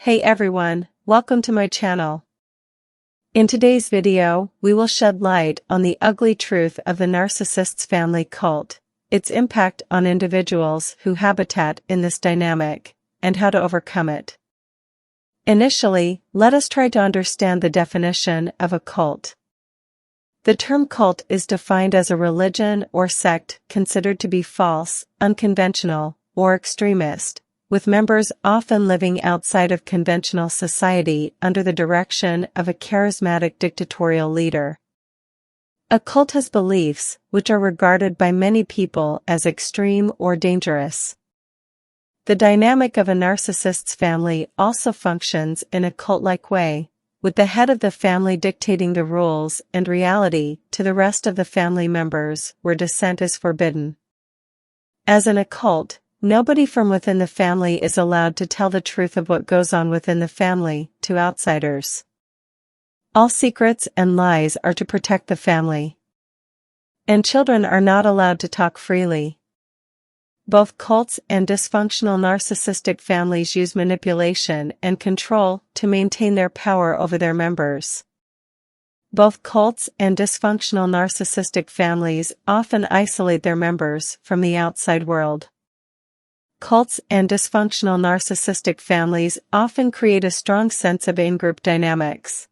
Hey everyone, welcome to my channel. In today's video, we will shed light on the ugly truth of the narcissist's family cult, its impact on individuals who habitat in this dynamic, and how to overcome it. Initially, let us try to understand the definition of a cult. The term cult is defined as a religion or sect considered to be false, unconventional, or extremist, with members often living outside of conventional society under the direction of a charismatic dictatorial leader. A cult has beliefs which are regarded by many people as extreme or dangerous. The dynamic of a narcissist's family also functions in a cult-like way, with the head of the family dictating the rules and reality to the rest of the family members where dissent is forbidden. As in a cult, nobody from within the family is allowed to tell the truth of what goes on within the family to outsiders. All secrets and lies are to protect the family. And children are not allowed to talk freely. Both cults and dysfunctional narcissistic families use manipulation and control to maintain their power over their members. Both cults and dysfunctional narcissistic families often isolate their members from the outside world. Cults and dysfunctional narcissistic families often create a strong sense of in-group dynamics.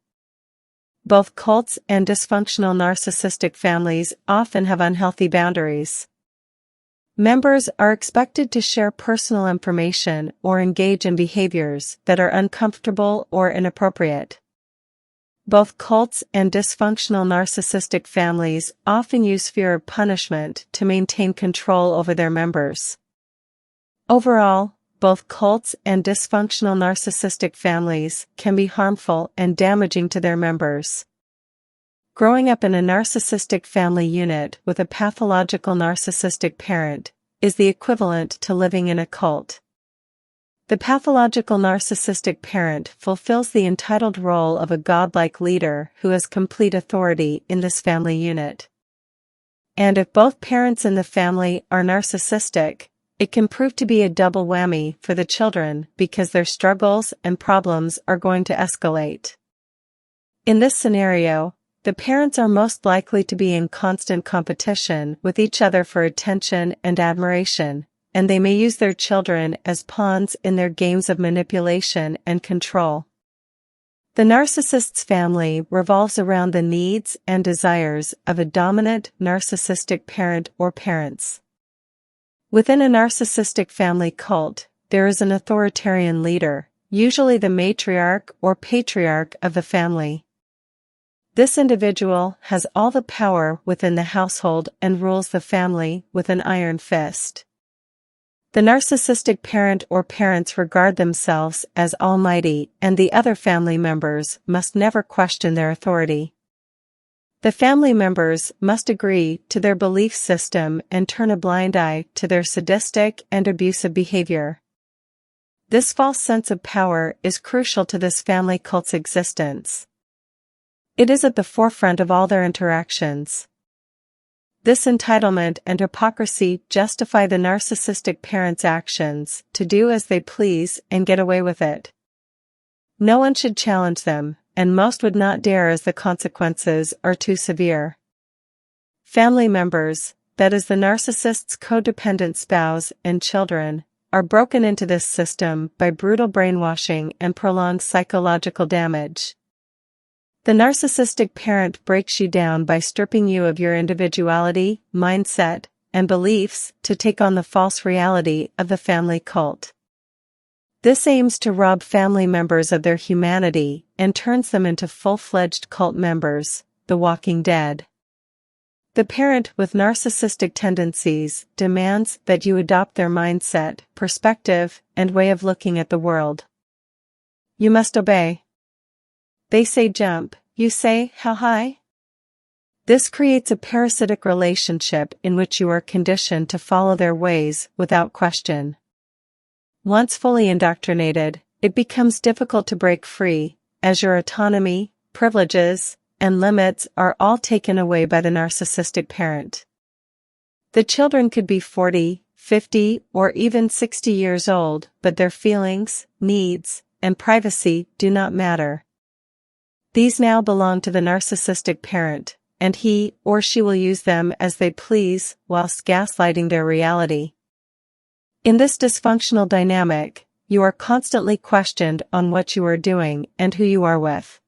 Both cults and dysfunctional narcissistic families often have unhealthy boundaries. Members are expected to share personal information or engage in behaviors that are uncomfortable or inappropriate. Both cults and dysfunctional narcissistic families often use fear of punishment to maintain control over their members. Overall, both cults and dysfunctional narcissistic families can be harmful and damaging to their members. Growing up in a narcissistic family unit with a pathological narcissistic parent is the equivalent to living in a cult. The pathological narcissistic parent fulfills the entitled role of a godlike leader who has complete authority in this family unit. And if both parents in the family are narcissistic, it can prove to be a double whammy for the children because their struggles and problems are going to escalate. In this scenario, the parents are most likely to be in constant competition with each other for attention and admiration, and they may use their children as pawns in their games of manipulation and control. The narcissist's family revolves around the needs and desires of a dominant narcissistic parent or parents. Within a narcissistic family cult, there is an authoritarian leader, usually the matriarch or patriarch of the family. This individual has all the power within the household and rules the family with an iron fist. The narcissistic parent or parents regard themselves as almighty, and the other family members must never question their authority. The family members must agree to their belief system and turn a blind eye to their sadistic and abusive behavior. This false sense of power is crucial to this family cult's existence. It is at the forefront of all their interactions. This entitlement and hypocrisy justify the narcissistic parents' actions to do as they please and get away with it. No one should challenge them, and most would not dare as the consequences are too severe. Family members, that is the narcissist's codependent spouse and children, are broken into this system by brutal brainwashing and prolonged psychological damage. The narcissistic parent breaks you down by stripping you of your individuality, mindset, and beliefs to take on the false reality of the family cult. This aims to rob family members of their humanity and turns them into full-fledged cult members, the walking dead. The parent with narcissistic tendencies demands that you adopt their mindset, perspective, and way of looking at the world. You must obey. They say jump, you say how high? This creates a parasitic relationship in which you are conditioned to follow their ways without question. Once fully indoctrinated, it becomes difficult to break free, as your autonomy, privileges, and limits are all taken away by the narcissistic parent. The children could be 40, 50, or even 60 years old, but their feelings, needs, and privacy do not matter. These now belong to the narcissistic parent, and he or she will use them as they please whilst gaslighting their reality. In this dysfunctional dynamic, you are constantly questioned on what you are doing and who you are with.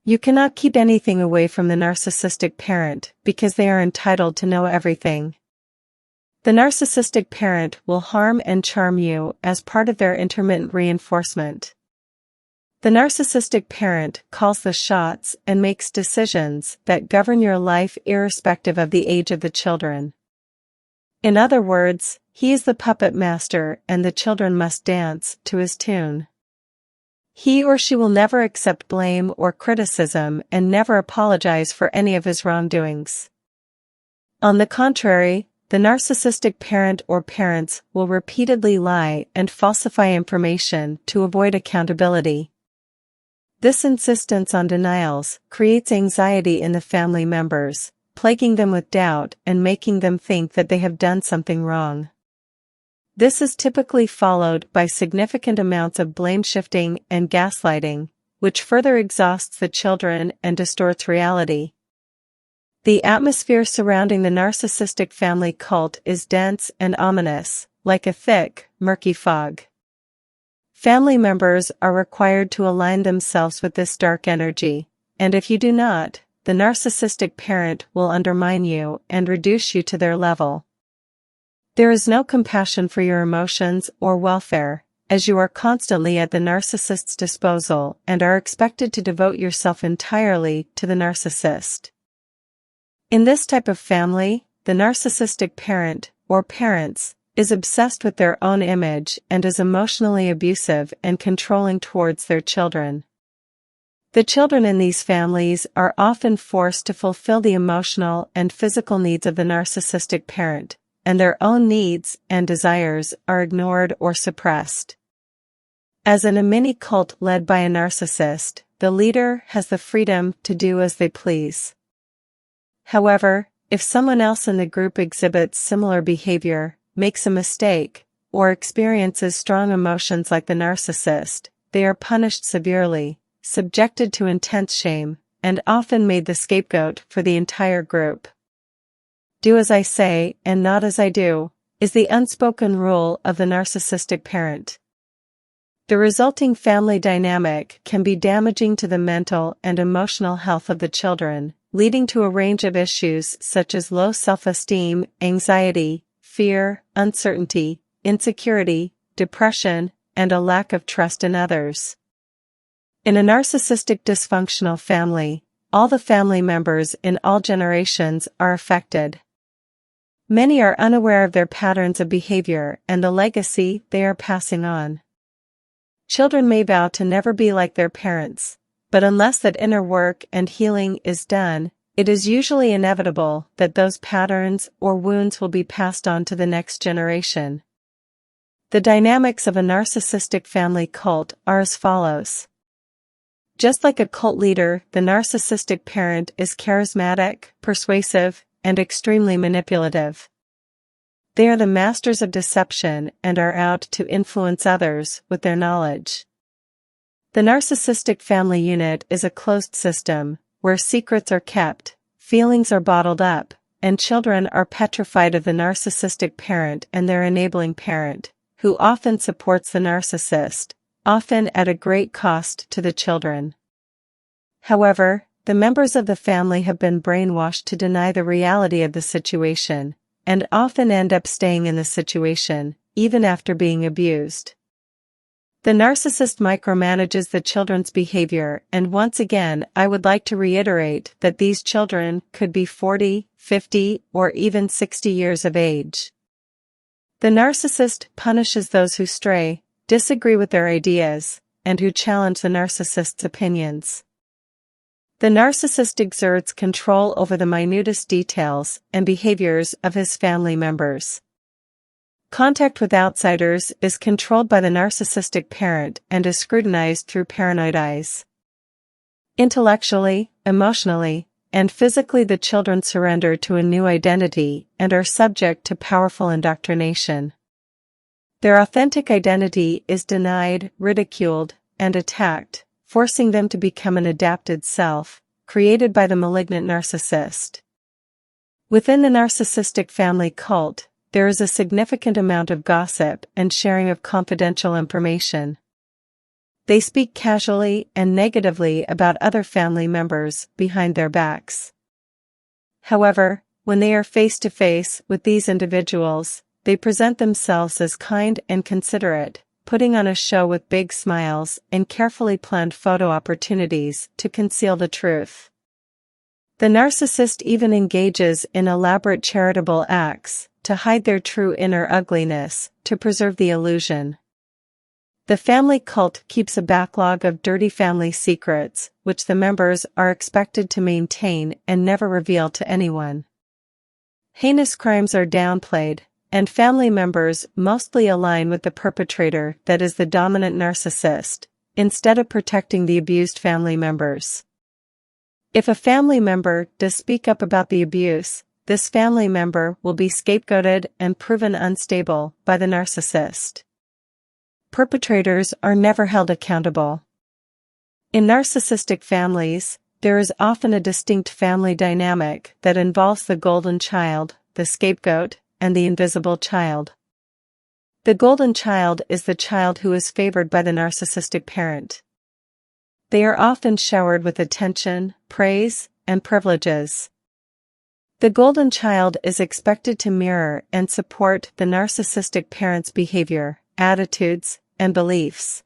You cannot keep anything away from the narcissistic parent because they are entitled to know everything. The narcissistic parent will harm and charm you as part of their intermittent reinforcement. The narcissistic parent calls the shots and makes decisions that govern your life irrespective of the age of the children. In other words, he is the puppet master and the children must dance to his tune. He or she will never accept blame or criticism and never apologize for any of his wrongdoings. On the contrary, the narcissistic parent or parents will repeatedly lie and falsify information to avoid accountability. This insistence on denials creates anxiety in the family members, plaguing them with doubt and making them think that they have done something wrong. This is typically followed by significant amounts of blame shifting and gaslighting, which further exhausts the children and distorts reality. The atmosphere surrounding the narcissistic family cult is dense and ominous, like a thick, murky fog. Family members are required to align themselves with this dark energy, and if you do not, the narcissistic parent will undermine you and reduce you to their level. There is no compassion for your emotions or welfare, as you are constantly at the narcissist's disposal and are expected to devote yourself entirely to the narcissist. In this type of family, the narcissistic parent, or parents, is obsessed with their own image and is emotionally abusive and controlling towards their children. The children in these families are often forced to fulfill the emotional and physical needs of the narcissistic parent, and their own needs and desires are ignored or suppressed. As in a mini cult led by a narcissist, the leader has the freedom to do as they please. However, if someone else in the group exhibits similar behavior, makes a mistake, or experiences strong emotions like the narcissist, they are punished severely, subjected to intense shame, and often made the scapegoat for the entire group. Do as I say and not as I do, is the unspoken rule of the narcissistic parent. The resulting family dynamic can be damaging to the mental and emotional health of the children, leading to a range of issues such as low self-esteem, anxiety, fear, uncertainty, insecurity, depression, and a lack of trust in others. In a narcissistic dysfunctional family, all the family members in all generations are affected. Many are unaware of their patterns of behavior and the legacy they are passing on. Children may vow to never be like their parents, but unless that inner work and healing is done, it is usually inevitable that those patterns or wounds will be passed on to the next generation. The dynamics of a narcissistic family cult are as follows. Just like a cult leader, the narcissistic parent is charismatic, persuasive, and extremely manipulative. They are the masters of deception and are out to influence others with their knowledge. The narcissistic family unit is a closed system, where secrets are kept, feelings are bottled up, and children are petrified of the narcissistic parent and their enabling parent, who often supports the narcissist, often at a great cost to the children. However, the members of the family have been brainwashed to deny the reality of the situation, and often end up staying in the situation, even after being abused. The narcissist micromanages the children's behavior, and once again I would like to reiterate that these children could be 40, 50, or even 60 years of age. The narcissist punishes those who stray, disagree with their ideas, and who challenge the narcissist's opinions. The narcissist exerts control over the minutest details and behaviors of his family members. Contact with outsiders is controlled by the narcissistic parent and is scrutinized through paranoid eyes. Intellectually, emotionally, and physically the children surrender to a new identity and are subject to powerful indoctrination. Their authentic identity is denied, ridiculed, and attacked, forcing them to become an adapted self, created by the malignant narcissist. Within the narcissistic family cult, there is a significant amount of gossip and sharing of confidential information. They speak casually and negatively about other family members behind their backs. However, when they are face to face with these individuals, they present themselves as kind and considerate, putting on a show with big smiles and carefully planned photo opportunities to conceal the truth. The narcissist even engages in elaborate charitable acts to hide their true inner ugliness, to preserve the illusion. The family cult keeps a backlog of dirty family secrets, which the members are expected to maintain and never reveal to anyone. Heinous crimes are downplayed, and family members mostly align with the perpetrator, that is the dominant narcissist, instead of protecting the abused family members. If a family member does speak up about the abuse, this family member will be scapegoated and proven unstable by the narcissist. Perpetrators are never held accountable. In narcissistic families, there is often a distinct family dynamic that involves the golden child, the scapegoat, and the invisible child. The golden child is the child who is favored by the narcissistic parent. They are often showered with attention, praise, and privileges. The golden child is expected to mirror and support the narcissistic parent's behavior, attitudes, and beliefs.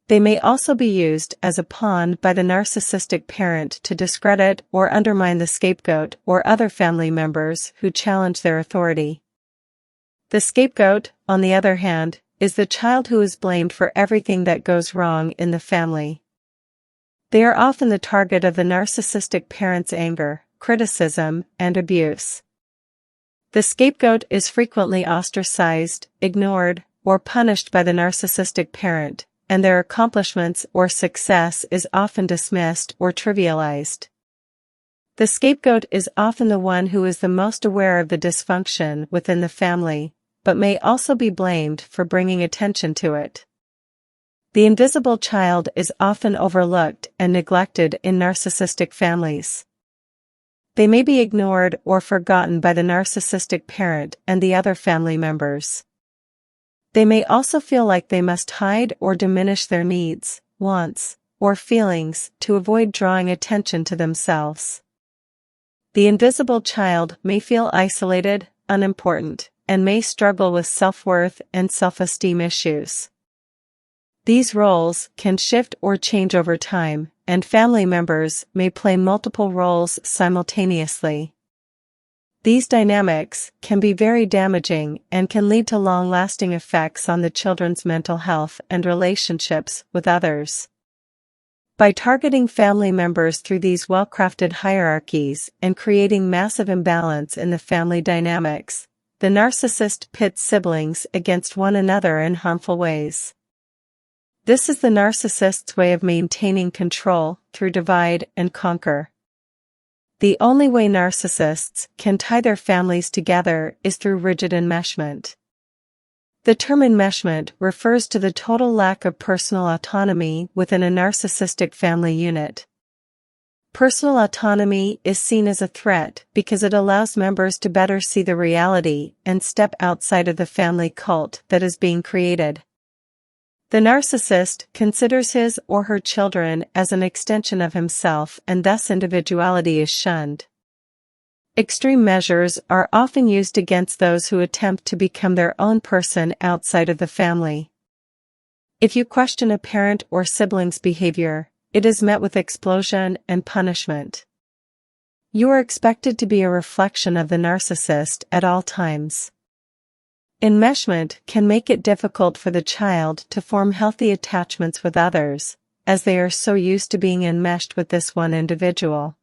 They may also be used as a pawn by the narcissistic parent to discredit or undermine the scapegoat or other family members who challenge their authority. The scapegoat, on the other hand, is the child who is blamed for everything that goes wrong in the family. They are often the target of the narcissistic parent's anger, criticism, and abuse. The scapegoat is frequently ostracized, ignored, or punished by the narcissistic parent, and their accomplishments or success is often dismissed or trivialized. The scapegoat is often the one who is the most aware of the dysfunction within the family, but may also be blamed for bringing attention to it. The invisible child is often overlooked and neglected in narcissistic families. They may be ignored or forgotten by the narcissistic parent and the other family members. They may also feel like they must hide or diminish their needs, wants, or feelings to avoid drawing attention to themselves. The invisible child may feel isolated, unimportant, and may struggle with self-worth and self-esteem issues. These roles can shift or change over time, and family members may play multiple roles simultaneously. These dynamics can be very damaging and can lead to long-lasting effects on the children's mental health and relationships with others. By targeting family members through these well-crafted hierarchies and creating massive imbalance in the family dynamics, the narcissist pits siblings against one another in harmful ways. This is the narcissist's way of maintaining control through divide and conquer. The only way narcissists can tie their families together is through rigid enmeshment. The term enmeshment refers to the total lack of personal autonomy within a narcissistic family unit. Personal autonomy is seen as a threat because it allows members to better see the reality and step outside of the family cult that is being created. The narcissist considers his or her children as an extension of himself, and thus individuality is shunned. Extreme measures are often used against those who attempt to become their own person outside of the family. If you question a parent or sibling's behavior, it is met with explosion and punishment. You are expected to be a reflection of the narcissist at all times. Enmeshment can make it difficult for the child to form healthy attachments with others, as they are so used to being enmeshed with this one individual.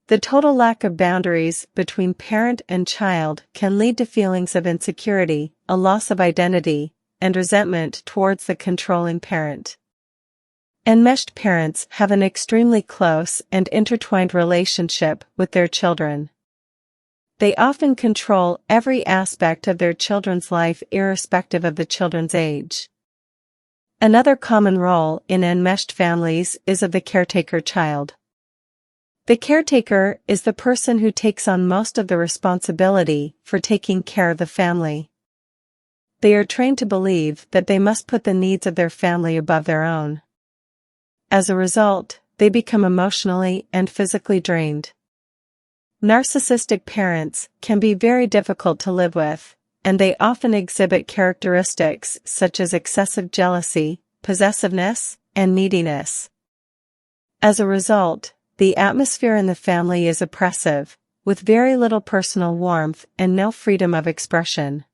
The total lack of boundaries between parent and child can lead to feelings of insecurity, a loss of identity, and resentment towards the controlling parent. Enmeshed parents have an extremely close and intertwined relationship with their children. They often control every aspect of their children's life irrespective of the children's age. Another common role in enmeshed families is of the caretaker child. The caretaker is the person who takes on most of the responsibility for taking care of the family. They are trained to believe that they must put the needs of their family above their own. As a result, they become emotionally and physically drained. Narcissistic parents can be very difficult to live with, and they often exhibit characteristics such as excessive jealousy, possessiveness, and neediness. As a result, the atmosphere in the family is oppressive, with very little personal warmth and no freedom of expression.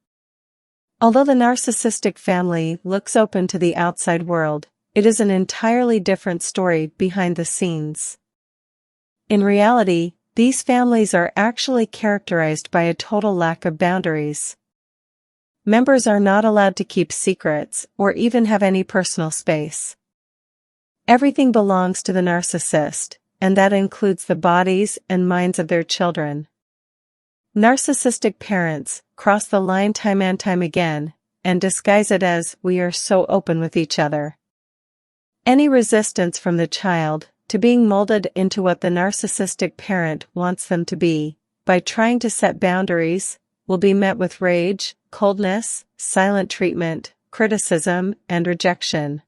Although the narcissistic family looks open to the outside world, it is an entirely different story behind the scenes. In reality, these families are actually characterized by a total lack of boundaries. Members are not allowed to keep secrets or even have any personal space. Everything belongs to the narcissist, and that includes the bodies and minds of their children. Narcissistic parents cross the line time and time again, and disguise it as, "we are so open with each other." Any resistance from the child to being molded into what the narcissistic parent wants them to be, by trying to set boundaries, will be met with rage, coldness, silent treatment, criticism, and rejection.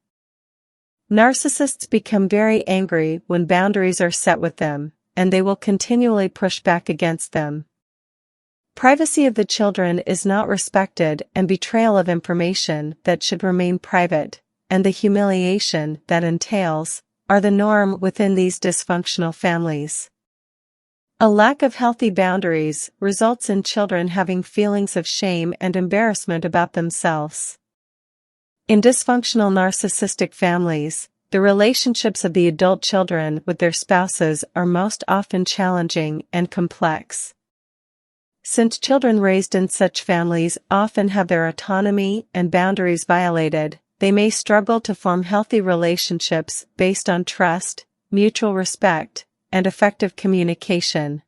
Narcissists become very angry when boundaries are set with them, and they will continually push back against them. Privacy of the children is not respected, and betrayal of information that should remain private, and the humiliation that entails, are the norm within these dysfunctional families. A lack of healthy boundaries results in children having feelings of shame and embarrassment about themselves. In dysfunctional narcissistic families, the relationships of the adult children with their spouses are most often challenging and complex. Since children raised in such families often have their autonomy and boundaries violated, they may struggle to form healthy relationships based on trust, mutual respect, and effective communication.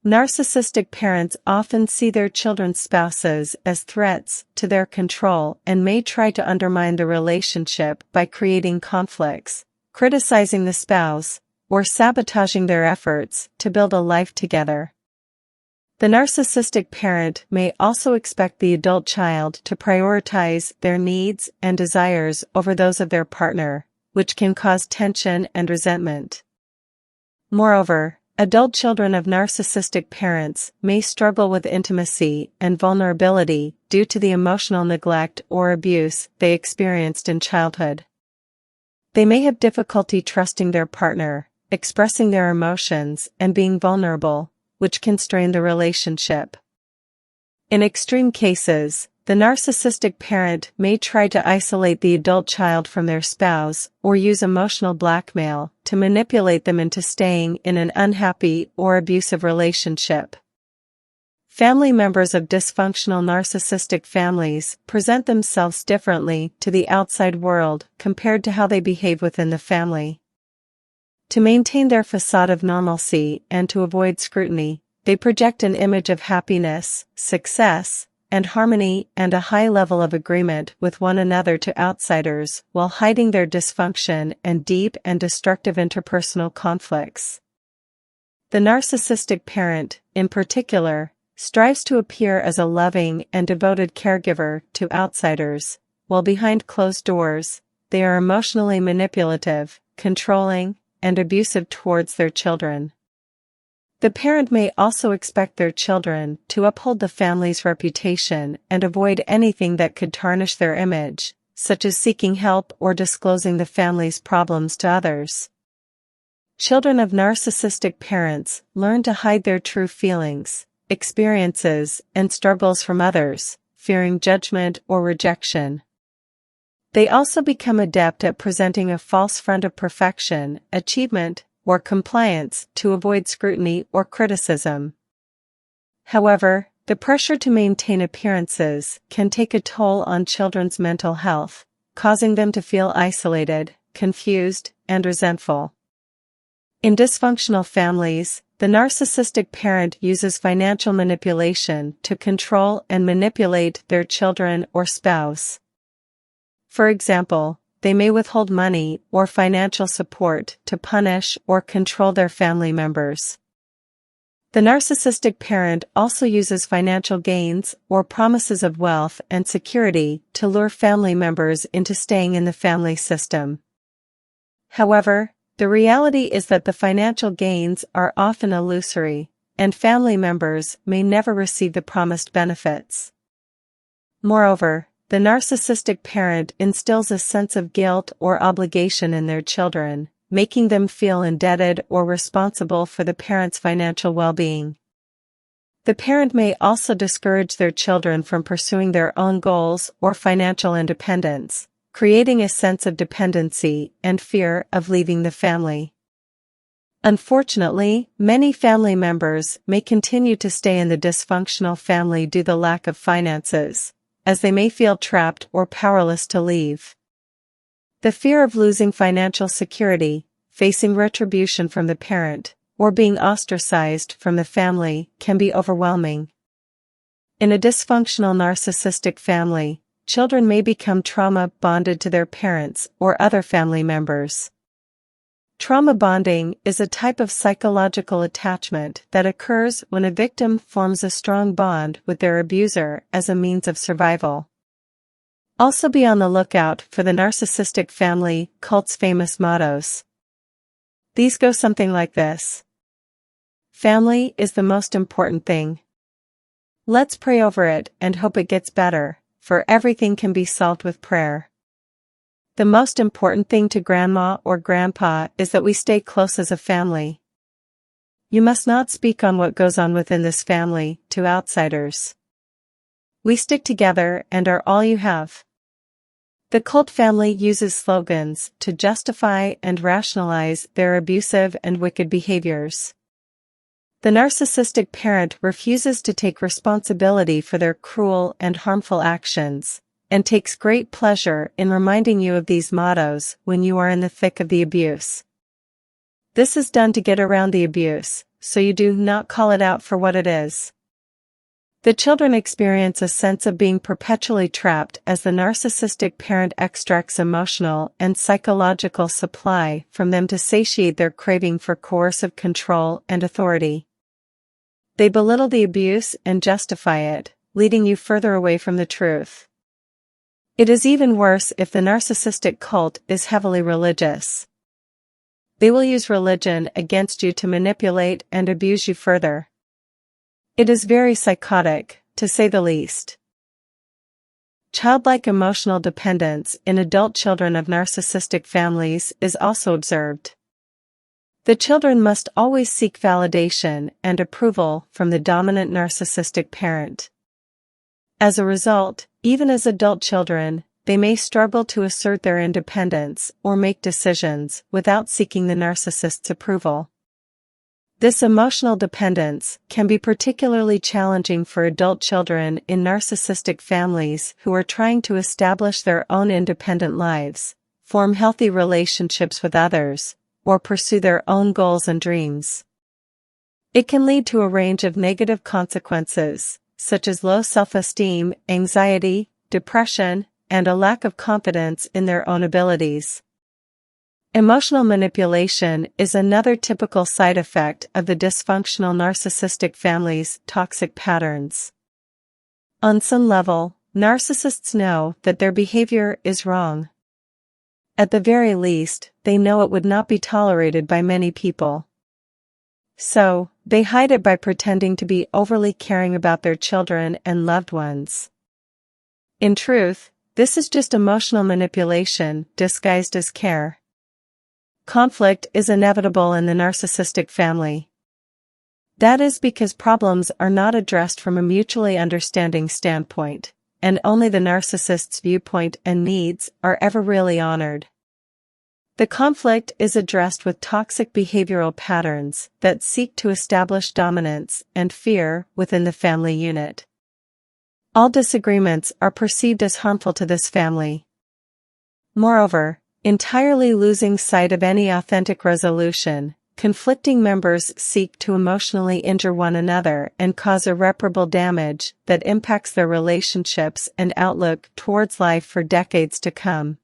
Narcissistic parents often see their children's spouses as threats to their control and may try to undermine the relationship by creating conflicts, criticizing the spouse, or sabotaging their efforts to build a life together. The narcissistic parent may also expect the adult child to prioritize their needs and desires over those of their partner, which can cause tension and resentment. Moreover, adult children of narcissistic parents may struggle with intimacy and vulnerability due to the emotional neglect or abuse they experienced in childhood. They may have difficulty trusting their partner, expressing their emotions, and being vulnerable, which can strain the relationship. In extreme cases, the narcissistic parent may try to isolate the adult child from their spouse or use emotional blackmail to manipulate them into staying in an unhappy or abusive relationship. Family members of dysfunctional narcissistic families present themselves differently to the outside world compared to how they behave within the family. To maintain their facade of normalcy and to avoid scrutiny, they project an image of happiness, success, and harmony and a high level of agreement with one another to outsiders while hiding their dysfunction and deep and destructive interpersonal conflicts. The narcissistic parent, in particular, strives to appear as a loving and devoted caregiver to outsiders, while behind closed doors, they are emotionally manipulative, controlling, and abusive towards their children. The parent may also expect their children to uphold the family's reputation and avoid anything that could tarnish their image, such as seeking help or disclosing the family's problems to others. Children of narcissistic parents learn to hide their true feelings, experiences, and struggles from others, fearing judgment or rejection. They also become adept at presenting a false front of perfection, achievement, or compliance to avoid scrutiny or criticism. However, the pressure to maintain appearances can take a toll on children's mental health, causing them to feel isolated, confused, and resentful. In dysfunctional families, the narcissistic parent uses financial manipulation to control and manipulate their children or spouse. For example, they may withhold money or financial support to punish or control their family members. The narcissistic parent also uses financial gains or promises of wealth and security to lure family members into staying in the family system. However, the reality is that the financial gains are often illusory, and family members may never receive the promised benefits. Moreover, the narcissistic parent instills a sense of guilt or obligation in their children, making them feel indebted or responsible for the parent's financial well-being. The parent may also discourage their children from pursuing their own goals or financial independence, creating a sense of dependency and fear of leaving the family. Unfortunately, many family members may continue to stay in the dysfunctional family due to the lack of finances, as they may feel trapped or powerless to leave. The fear of losing financial security, facing retribution from the parent, or being ostracized from the family can be overwhelming. In a dysfunctional narcissistic family, children may become trauma-bonded to their parents or other family members. Trauma bonding is a type of psychological attachment that occurs when a victim forms a strong bond with their abuser as a means of survival. Also be on the lookout for the Narcissistic Family Cult's famous mottos. These go something like this. Family is the most important thing. Let's pray over it and hope it gets better, for everything can be solved with prayer. The most important thing to grandma or grandpa is that we stay close as a family. You must not speak on what goes on within this family to outsiders. We stick together and are all you have. The cult family uses slogans to justify and rationalize their abusive and wicked behaviors. The narcissistic parent refuses to take responsibility for their cruel and harmful actions, and takes great pleasure in reminding you of these mottos when you are in the thick of the abuse. This is done to get around the abuse, so you do not call it out for what it is. The children experience a sense of being perpetually trapped as the narcissistic parent extracts emotional and psychological supply from them to satiate their craving for coercive control and authority. They belittle the abuse and justify it, leading you further away from the truth. It is even worse if the narcissistic cult is heavily religious. They will use religion against you to manipulate and abuse you further. It is very psychotic, to say the least. Childlike emotional dependence in adult children of narcissistic families is also observed. The children must always seek validation and approval from the dominant narcissistic parent. As a result, even as adult children, they may struggle to assert their independence or make decisions without seeking the narcissist's approval. This emotional dependence can be particularly challenging for adult children in narcissistic families who are trying to establish their own independent lives, form healthy relationships with others, or pursue their own goals and dreams. It can lead to a range of negative consequences, such as low self-esteem, anxiety, depression, and a lack of confidence in their own abilities. Emotional manipulation is another typical side effect of the dysfunctional narcissistic family's toxic patterns. On some level, narcissists know that their behavior is wrong. At the very least, they know it would not be tolerated by many people. So, they hide it by pretending to be overly caring about their children and loved ones. In truth, this is just emotional manipulation disguised as care. Conflict is inevitable in the narcissistic family. That is because problems are not addressed from a mutually understanding standpoint, and only the narcissist's viewpoint and needs are ever really honored. The conflict is addressed with toxic behavioral patterns that seek to establish dominance and fear within the family unit. All disagreements are perceived as harmful to this family. Moreover, entirely losing sight of any authentic resolution, conflicting members seek to emotionally injure one another and cause irreparable damage that impacts their relationships and outlook towards life for decades to come.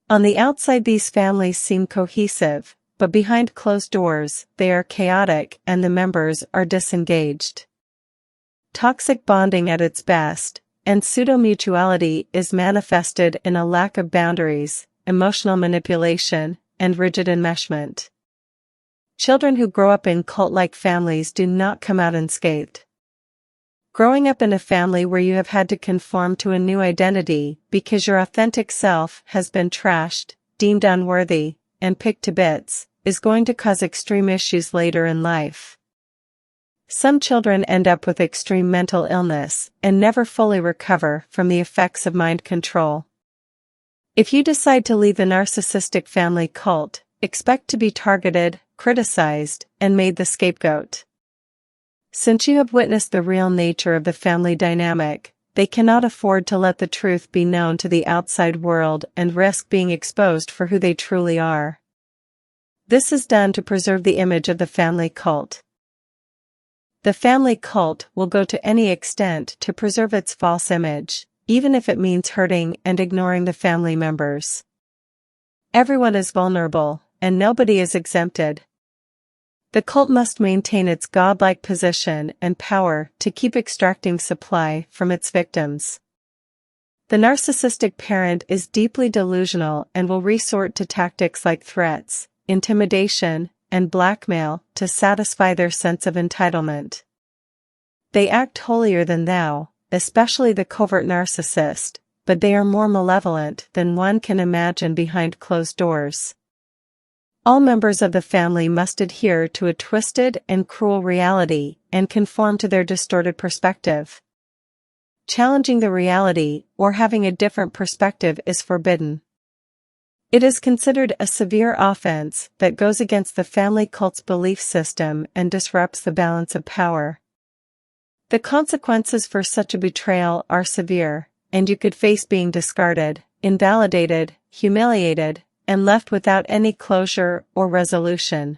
On the outside, these families seem cohesive, but behind closed doors, they are chaotic and the members are disengaged. Toxic bonding at its best, and pseudo-mutuality is manifested in a lack of boundaries, emotional manipulation, and rigid enmeshment. Children who grow up in cult-like families do not come out unscathed. Growing up in a family where you have had to conform to a new identity because your authentic self has been trashed, deemed unworthy, and picked to bits, is going to cause extreme issues later in life. Some children end up with extreme mental illness and never fully recover from the effects of mind control. If you decide to leave the narcissistic family cult, expect to be targeted, criticized, and made the scapegoat. Since you have witnessed the real nature of the family dynamic, they cannot afford to let the truth be known to the outside world and risk being exposed for who they truly are. This is done to preserve the image of the family cult. The family cult will go to any extent to preserve its false image, even if it means hurting and ignoring the family members. Everyone is vulnerable, and nobody is exempted. The cult must maintain its godlike position and power to keep extracting supply from its victims. The narcissistic parent is deeply delusional and will resort to tactics like threats, intimidation, and blackmail to satisfy their sense of entitlement. They act holier than thou, especially the covert narcissist, but they are more malevolent than one can imagine behind closed doors. All members of the family must adhere to a twisted and cruel reality and conform to their distorted perspective. Challenging the reality or having a different perspective is forbidden. It is considered a severe offense that goes against the family cult's belief system and disrupts the balance of power. The consequences for such a betrayal are severe, and you could face being discarded, invalidated, humiliated, and left without any closure or resolution.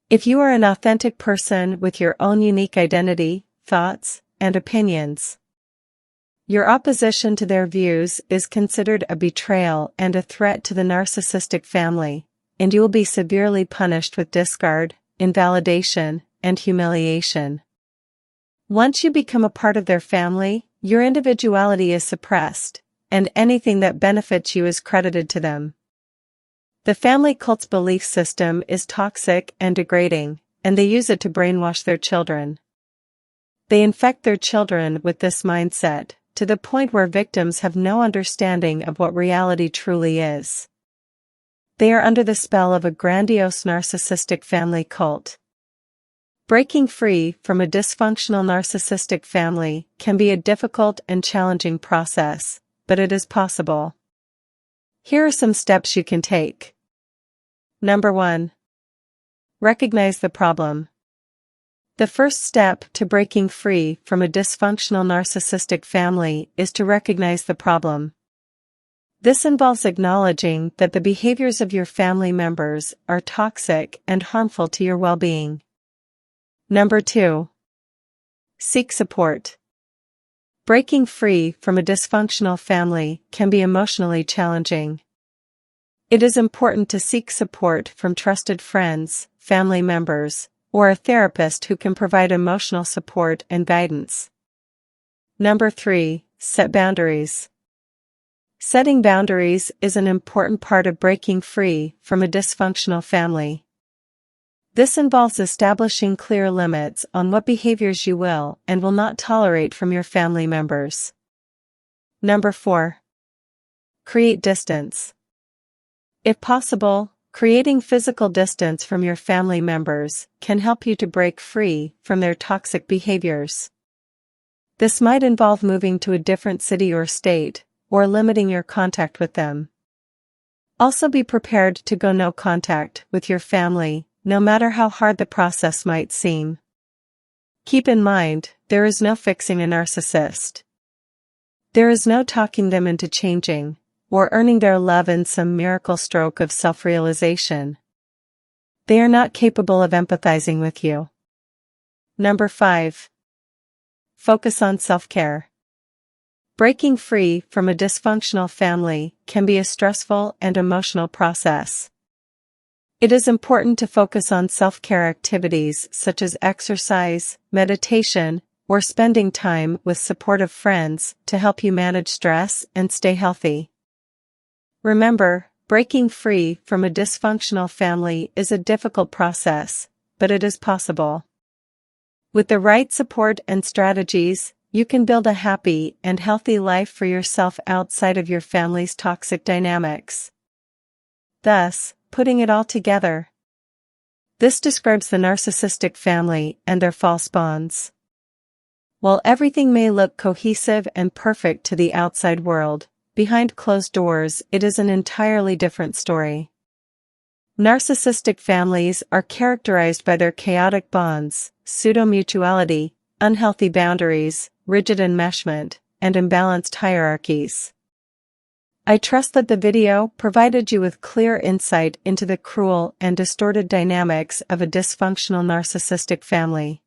If you are an authentic person with your own unique identity, thoughts, and opinions, your opposition to their views is considered a betrayal and a threat to the narcissistic family, and you will be severely punished with discard, invalidation, and humiliation. Once you become a part of their family, your individuality is suppressed, and anything that benefits you is credited to them. The family cult's belief system is toxic and degrading, and they use it to brainwash their children. They infect their children with this mindset, to the point where victims have no understanding of what reality truly is. They are under the spell of a grandiose narcissistic family cult. Breaking free from a dysfunctional narcissistic family can be a difficult and challenging process, but it is possible. Here are some steps you can take. Number 1. Recognize the problem. The first step to breaking free from a dysfunctional narcissistic family is to recognize the problem. This involves acknowledging that the behaviors of your family members are toxic and harmful to your well-being. Number 2. Seek support. Breaking free from a dysfunctional family can be emotionally challenging. It is important to seek support from trusted friends, family members, or a therapist who can provide emotional support and guidance. Number 3. Set boundaries. Setting boundaries is an important part of breaking free from a dysfunctional family. This involves establishing clear limits on what behaviors you will and will not tolerate from your family members. Number 4. Create distance. If possible, creating physical distance from your family members can help you to break free from their toxic behaviors. This might involve moving to a different city or state, or limiting your contact with them. Also be prepared to go no contact with your family, no matter how hard the process might seem. Keep in mind, there is no fixing a narcissist. There is no talking them into changing, or earning their love in some miracle stroke of self-realization. They are not capable of empathizing with you. Number 5. Focus on self-care. Breaking free from a dysfunctional family can be a stressful and emotional process. It is important to focus on self-care activities such as exercise, meditation, or spending time with supportive friends to help you manage stress and stay healthy. Remember, breaking free from a dysfunctional family is a difficult process, but it is possible. With the right support and strategies, you can build a happy and healthy life for yourself outside of your family's toxic dynamics. Thus, putting it all together. This describes the narcissistic family and their false bonds. While everything may look cohesive and perfect to the outside world, behind closed doors it is an entirely different story. Narcissistic families are characterized by their chaotic bonds, pseudo-mutuality, unhealthy boundaries, rigid enmeshment, and imbalanced hierarchies. I trust that the video provided you with clear insight into the cruel and distorted dynamics of a dysfunctional narcissistic family.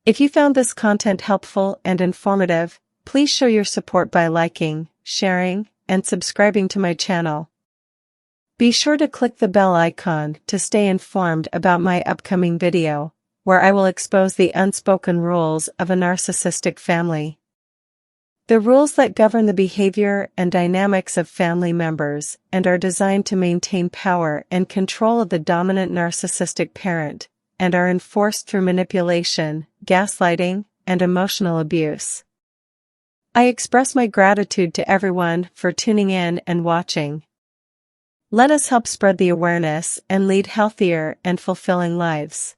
If you found this content helpful and informative, please show your support by liking, sharing, and subscribing to my channel. Be sure to click the bell icon to stay informed about my upcoming video, where I will expose the unspoken rules of a narcissistic family. The rules that govern the behavior and dynamics of family members and are designed to maintain power and control of the dominant narcissistic parent, and are enforced through manipulation, gaslighting, and emotional abuse. I express my gratitude to everyone for tuning in and watching. Let us help spread the awareness and lead healthier and fulfilling lives.